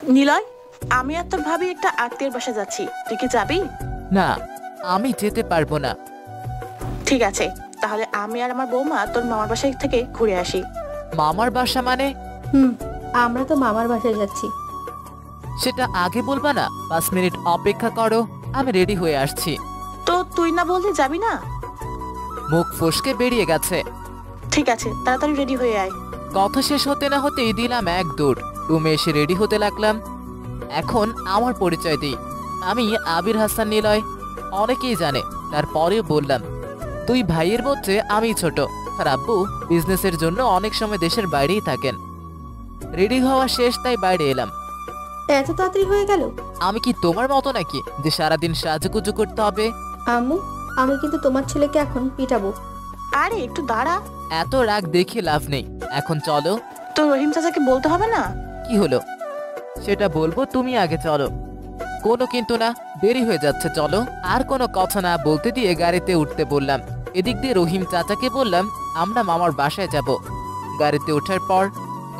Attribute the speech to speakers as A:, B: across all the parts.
A: নিলয়, আমি আর তোর ভাবি একটা আত্মীয়ের বাসা যাচ্ছি, তুই কি যাবি?
B: না, আমি যেতে পারবো না।
A: ঠিক আছে, তাহলে আমি আর আমার বৌমা তোর মামার বাসায় থেকে ঘুরে আসি।
B: মামার বাসা মানে?
C: আমরা তো মামার বাসায় যাচ্ছি।
B: সেটা আগে বলবা না? 5 মিনিট অপেক্ষা করো, আমি রেডি হয়ে আসছি।
A: তো তুই না বললে যাবি না?
B: মুখ ফসকে বেরিয়ে গেছে।
A: ঠিক আছে, তাড়াতাড়ি রেডি হয়ে আয়।
B: কথা শেষ হতে না হতেই দিলাম এক দৌড়, রুমে এসে রেডি হতে লাগলাম। এখন আমার পরিচয় দিই, আমি আবির হাসান নিলয়। অনেকেই জানে, তারপরেও বললাম। দুই ভাইয়ের মধ্যে আমি ছোট, আর আব্বু বিজনেসের জন্য অনেক সময় দেশের বাইরেই থাকেন। রেডি হওয়া শেষ, তাই বাইরে এলাম।
C: এত তাড়াতাড়ি হয়ে গেল?
B: আমি কি তোমার মতো নাকি যে সারাদিন সাজুগুজু করতে হবে?
C: আম্মু, আমি কিন্তু তোমার ছেলেকে এখন পিটাবো।
A: আরে একটু দাঁড়া।
B: এত রাগ দেখে লাভ নেই, এখন চলো।
A: তো রহিম চাচাকে বলতে হবে না?
B: কি হলো? সেটা বলবো, তুমি আগে চলো। কোনো কিন্তু না, দেরি হয়ে যাচ্ছে, চলো। আর কোনো কথা না বলতে দিয়ে গাড়িতে উঠতে বললাম। এদিক দিয়ে রহিম চাচাকে বললাম আমরা মামার বাসায় যাব। গাড়িতে ওঠার পর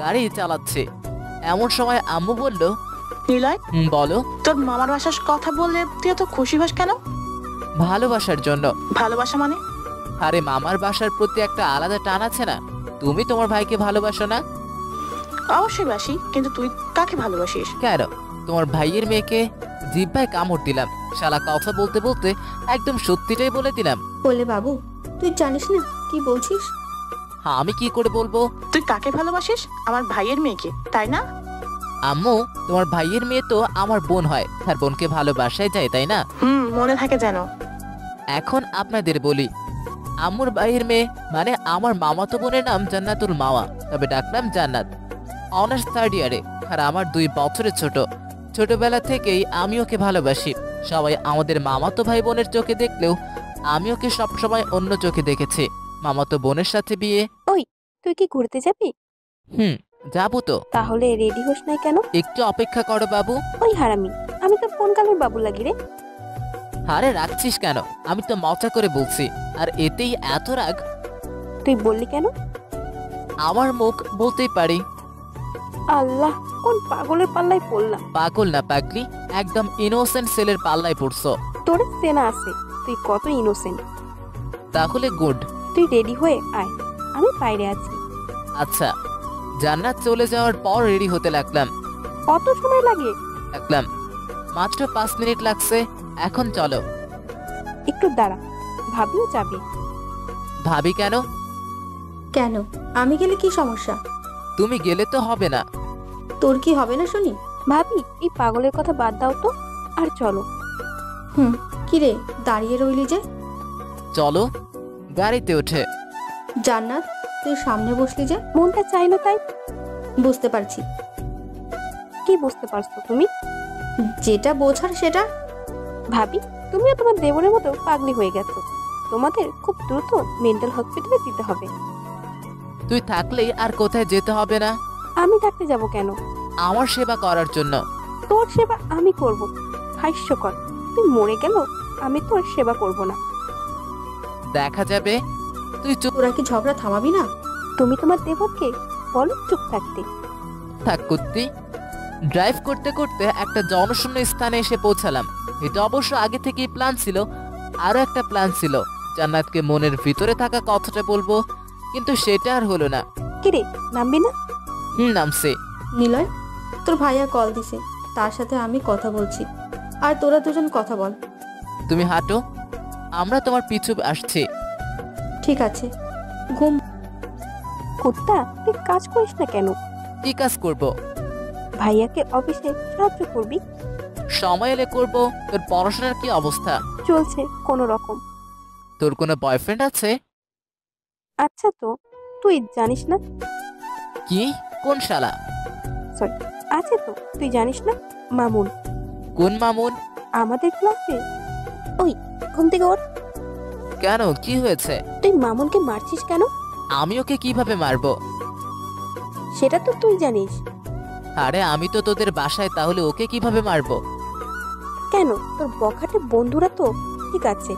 B: গাড়ি চালাচ্ছে, এমন সময় আম্মু বলল,
A: নিলয়,
B: বলো।
A: তোর মামার বাসার কথা বললে তুই এত খুশি হস কেন?
B: ভালোবাসার জন্য।
A: ভালোবাসা মানে?
B: আরে মামার বাসার প্রতি একটা আলাদা টান আছে না? তুমি তোমার ভাইকে ভালোবাসো না?
A: অবশ্যই বাসি, কিন্তু তুই কাকে ভালোবাসিস?
B: কেন? তোমার ভাইয়ের মেয়েকে। জিহ্বায় কামড় দিলাম, শালা কথা বলতে বলতে একদম সত্যিটাই বলে দিলাম।
C: বলে বাবু, তুই জানিস না কি বলছিস?
B: আমি কি করে বলবো?
A: তুই কাকে ভালোবাসিস? আমার ভাইয়ের মেয়েকে, তাই না?
B: আম্মু, তোমার ভাইয়ের মেয়ে তো আমার বোন হয়, তার বোনকে ভালোবাসায় যায়, তাই না?
A: মনে থাকে যেন।
B: এখন আপনাদের বলি, আম্মুর ভাইয়ের মেয়ে মানে আমার মামাতো বোনের নাম জান্নাতুল মাওয়া, তবে ডাকলাম জান্নাত। অনার্স 3rd ইয়ারে, আর আমার 2 বছরের ছোট। ছোটবেলা থেকেই আমি ওকে ভালোবাসি। সবাই আমাদের মামাতো ভাই বোনের চোখে দেখলেও আমি ওকে সবসময় অন্য চোখে দেখেছি। মামাতো বোনের সাথে বিয়ে।
D: ওই, তুই কি ঘুরতে যাবি?
B: যাবো তো।
D: তাহলে রেডি হোস নাই কেন?
B: একটু অপেক্ষা করো বাবু।
D: ওই হারামি, আমি তো কোন কালের বাবু লাগি রে?
B: আরে রাখছিস কেন? আমি তো মজা করে বলছি, আর এতেই এত রাগ?
D: তুই বললি কেন?
B: আমার মুখ বলতেই পারি।
D: আল্লাহ, কোন পাগলের পাল্লায় পড়লাম।
B: পাগল না পাগলি, একদম ইনোসেন্ট ছেলের পাল্লায় পড়ছো।
D: তোর সেনা আছে, তুই কত ইনোসেন্ট।
B: তাহলে গুড।
D: তুই রেডি হয়ে আয়, আমি বাইরে আছি।
B: আচ্ছা। জান্নাত চলে যাওয়ার পর রেডি হতে লাগলাম।
D: কত সময় লাগে?
B: মাত্র 5 মিনিট লাগছে। এখন চলো।
D: একটু দাঁড়া, ভাবিও যাবি?
B: ভাবি কেন?
C: কেন? আমি গেলে কি সমস্যা?
B: তুমি গেলে তো হবে না।
C: তোর কি হবে না শুনি?
D: ভাবি, এই পাগলের কথা বাদ দাও তো, আর চলো।
C: কি রে, দাঁড়িয়ে রইলি যে?
B: চলো। গাড়িতে ওঠে।
C: জান্নাত, তুই সামনে বসলি যে?
D: মনটা চাইলো তাই।
C: বুঝতে পারছি।
D: কি বুঝতে পারছো তুমি?
C: যেটা বোঝার সেটা।
D: ভাবি, তুমিও তোমার দেবরের মতো পাগলি হয়ে গেছো। তোমাদের খুব দ্রুত মেন্টাল হসপিটালে দিতে হবে।
B: তুই থাকলেই আর কোথায় যেতে হবে না।
D: আমি থাকতে যাব কেন?
B: আমার সেবা করার জন্য।
D: তোর সেবা আমি করব? হাস্যকর। তুই মরে গেল আমি তোর সেবা করব না।
B: দেখা যাবে। তুই চুপ
C: তোরা কি ঝগড়া থামাবি না?
D: তুমি তোমার দেবরকে বলো চুপ থাকতে।
B: থাক কুত্তি। ড্রাইভ করতে করতে একটা জনশূন্য স্থানে এসে পৌঁছালাম। এটা অবশ্য আগে থেকেই প্ল্যান ছিল। আরো একটা প্ল্যান ছিল, জান্নাতকে মনের ভিতরে থাকা কথাটা বলবো, কিন্তু সেটা আর হলো না।
D: কিরে, নামবি না?
B: নামছে।
C: নিলয়, তোর ভাইয়া কল দিছে, তার সাথে আমি কথা বলছি, আর তোরা দুজন কথা বল।
B: তুমি হাঁটো, আমরা তোমার পিছু আসছি।
C: ঠিক আছে। ঘুম।
D: কুত্তা, তুই কাজ করিস না কেন?
B: কি কাজ করব?
D: ভাইয়াকে অফিসে সাহায্য করবি।
B: সময় এলে করব। তোর পড়াশোনার কি অবস্থা?
D: চলছে কোনো রকম।
B: তোর কোনো বয়ফ্রেন্ড আছে?
D: আচ্ছা, তো তুই জানিস না?
B: কি? কোন শালা?
D: সরি, আছে তো, তুই জানিস না? মামুন।
B: কোন মামুন?
D: আমাদের ক্লাসে। ওই, ঘুম থেকে ওঠ।
B: কেন, কি হয়েছে?
D: তুই মামুনকে মারছিস কেন?
B: আমি ওকে কিভাবে মারবো?
D: সেটা তো তুই জানিস।
B: আরে আমি তো তোদের বাসায়, তাহলে ওকে কিভাবে মারবো?
D: কেন, তোর বখাটে বন্ধুরা তো ঠিক আছে,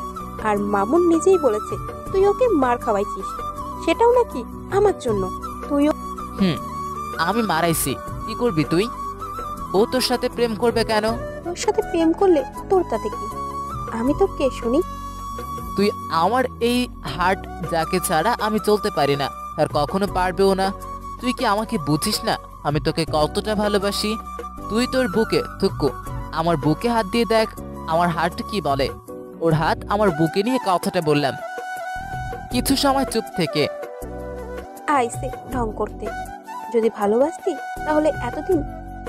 D: আর মামুন নিজেই বলেছে তুই ওকে মার খাওয়াইছিস, সেটাও নাকি আমার জন্য। তুইও
B: আমি মারাইছি। কি করবি তুই? ও তোর সাথে প্রেম করবে কেন?
D: তোর সাথে প্রেম করলে তোর তাতে কি? আমি তো কে শুনি?
B: তুই আমার এই হার্ট যাকে ছাড়া আমি চলতে পারি না, আর কখনো পারবেও না। তুই কি আমাকে বুঝিস না আমি তোকে কতটা ভালোবাসি? তুই তোর বুকে থুক্কু, আমার বুকে হাত দিয়ে দেখ আমার হার্ট কি বলে। ওর হাত আমার বুকে নিয়ে কথাটা বললাম। কিছু সময় চুপ থেকে
D: আইসে ঢং করতে। যদি ভালোবাসতি তাহলে এতদিন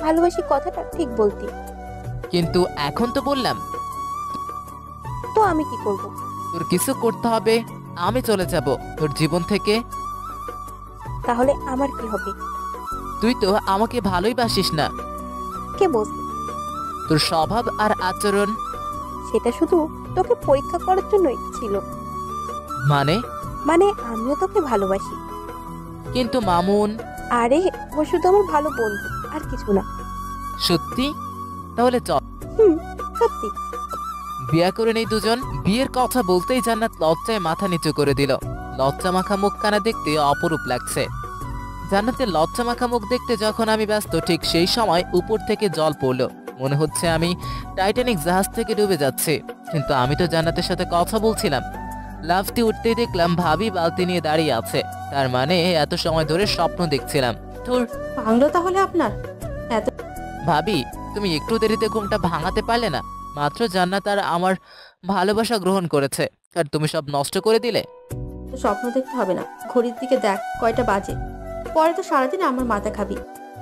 D: ভালোবাসি কথাটা ঠিক বলতি।
B: কিন্তু এখন তো বললাম।
D: তো আমি কি করব?
B: তোর কিছু করতে হবে, আমি চলে যাব তোর জীবন থেকে।
D: তাহলে আমার কি হবে?
B: তুই তো আমাকে ভালোই বাসিস না।
D: কে বলছে?
B: তোর স্বভাব আর আচরণ।
D: সেটা শুধু তোকে পরীক্ষা করার জন্যই ছিল।
B: মানে?
D: মানে আমিও তোকে ভালোবাসি।
B: কিন্তু মামুন।
D: আরে ও শুধু আমার ভালো বন্ধু, আর কিছু না।
B: সত্যি? তাহলে চল।
D: সত্যি।
B: বিয়ে করে নেই দুজন। বিয়ের কথা বলতেই জান্নাত লজ্জায় মাথা নিচু করে দিল। লজ্জা মাখা মুখখানা দেখতে অপরূপ লাগছে। জান্নাতের লজ্জা মাখা মুখ দেখতে যখন আমি ব্যস্ত, ঠিক সেই সময় উপর থেকে জল পড়লো। মনে হচ্ছে আমি টাইটানিক জাহাজ থেকে ডুবে যাচ্ছি। কিন্তু আমি তো জান্নাতের সাথে কথা বলছিলাম। লাফতে উঠতেই দেখলাম ভাবি বালতি নিয়ে দাঁড়িয়ে আছে। তার মানে এত সময় ধরে স্বপ্ন দেখছিলাম। তোর
C: ভাঙলো তাহলে আপনার? এত
B: ভাবি, তুমি একটু দেরিতে ঘুমটা ভাঙাতে পারলে না? মাত্র জান্নাত আর আমার ভালোবাসা গ্রহণ করেছে, আর তুমি সব নষ্ট করে দিলে।
C: স্বপ্ন দেখতে হবে না, ঘড়ির দিকে দেখ কয়টা বাজে। পরে তো সারাদিন আমার মাথা খাবি।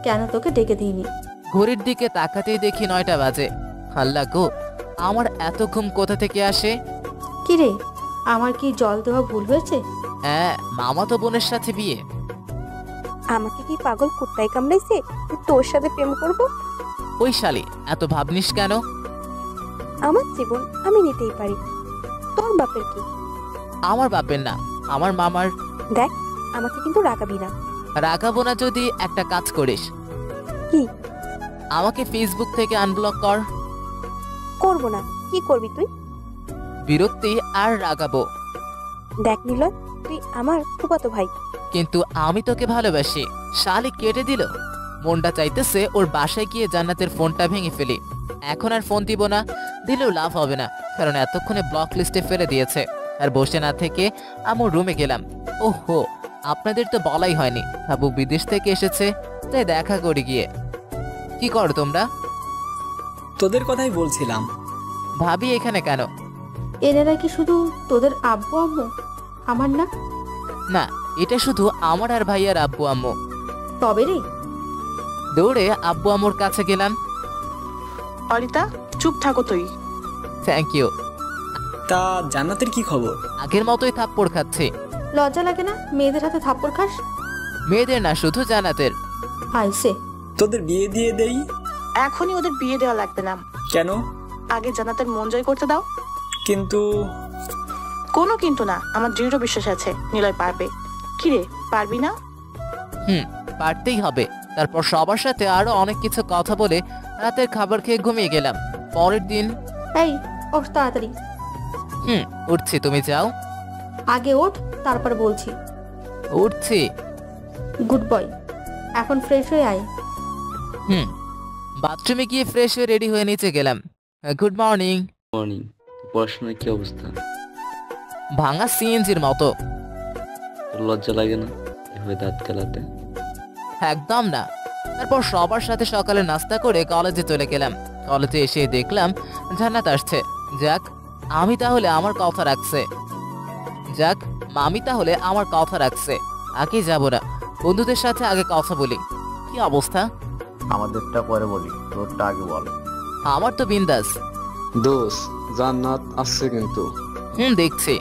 C: কেন তোকে ডেকে দিইনি?
B: ঘড়ির দিকে তাকাতেই দেখি 9টা বাজে। আল্লাহ গো, আমার এত ঘুম কোথা থেকে আসে?
C: কি রে, আমার কি জল দেওয়া ভুল হয়েছে?
B: হ্যাঁ, মামাতো বোনের সাথে বিয়ে।
D: আমাকে কি পাগল কুত্তায় কামড়াইছে যে তোর সাথে প্রেম করব?
B: ওই শালি, এত ভাবনিস কেন?
D: আমার জীবন আমি নিতেই পারি। তোর বাপের কি?
B: আমার বাপের না, আমার মামার।
D: দেখ, আমাকে কিন্তু রাগাবি না।
B: রাগাবো না যদি একটা কাজ করিস।
D: কি?
B: আমাকে ফেসবুক থেকে আনব্লক কর।
D: করব না। কি করবি তুই?
B: বিরক্তি আর রাগাবো।
D: দেখ নিলয়, তুই আমার ফুফাতো ভাই।
B: কিন্তু আমি তোকে ভালোবাসি। শালি কেটে দিল। মনটা চাইতেছে ওর বাসায় গিয়ে জান্নাতের ফোনটা ভেঙে ফেলি। এখন আর ফোন দিব না, দিলেও লাভ হবে না, কারণ এতক্ষণে ব্লক লিস্টে ফেলে দিয়েছে। আর বসে না থেকে আমার রুমে গেলাম। ওহো, আপনাদের তো বলাই হয়নি, আবু বিদেশ থেকে এসেছে, তাই দেখা করি গিয়ে। কি করো তোমরা?
E: তোদের কথাই বলছিলাম।
B: ভাবি এখানে কেন?
C: এনারা কি শুধু তোদের আব্বু আম্মু, আমার না?
B: না, এটা শুধু আমার আর ভাইয়ার আব্বু আম্মু।
C: তবে রে,
B: দৌড়ে আব্বু আম্মুর কাছে গেলাম।
A: অরিতা, চুপ থাকো তুই।
B: Thank you.
E: তা জান্নাতের কি খবর?
B: আগের মতোই থাপ্পড় খাচ্ছে।
C: লজ্জা লাগে না মেয়েদের হাতে থাপ্পড় খাস?
B: মেয়েদের না, শুধু জান্নাতের।
C: আইসে
E: তোদের বিয়ে দিয়ে দেই।
A: এখনই ওদের বিয়ে দেওয়া লাগবে না।
E: কেন?
A: আগে জান্নাতের মন জয় করতে দাও।
E: কিন্তু
A: কোনো কিন্তু না, আমার দৃঢ় বিশ্বাস আছে নিলয় পারবে। কিরে, পারবি না?
B: পারতেই হবে। তারপর সবার সাথে আরো অনেক কিছু কথা বলে রাতের খাবার খেয়ে ঘুমিয়ে গেলাম। পরের দিন
C: এই ওঠ তাড়াতাড়ি।
B: উঠছি, তুমি যাও।
C: আগে ওঠ, তারপর বলছি।
B: উঠছি।
C: গুড বয়, এখন ফ্রেশ হয়ে আয়।
B: বাথরুমে গিয়ে ফ্রেশ হয়ে রেডি হয়ে নিচে গেলাম। Good morning.
F: মর্নিং। পড়াশোনার কি অবস্থা?
B: ভাঙা সিএনজির মতো।
F: তোর লজ্জা লাগে না এভাবে দাঁত কেলাতে?
B: একদম না। তারপর সবার সাথে সকালে নাস্তা করে কলেজে চলে গেলাম। কলেজে এসে দেখলাম জান্নাত আসছে। যাক, আমি তাহলে আমার কথা রাখছে। আগে যাব না, বন্ধুদের সাথে আগে কথা বলি। কি অবস্থা?
G: আমাদেরটা পরে বলি, তোরটা আগে বল।
B: আমার তো বিন্দাস।
H: দোষ জান্নাত আসছে কিন্তু।
B: দেখছি।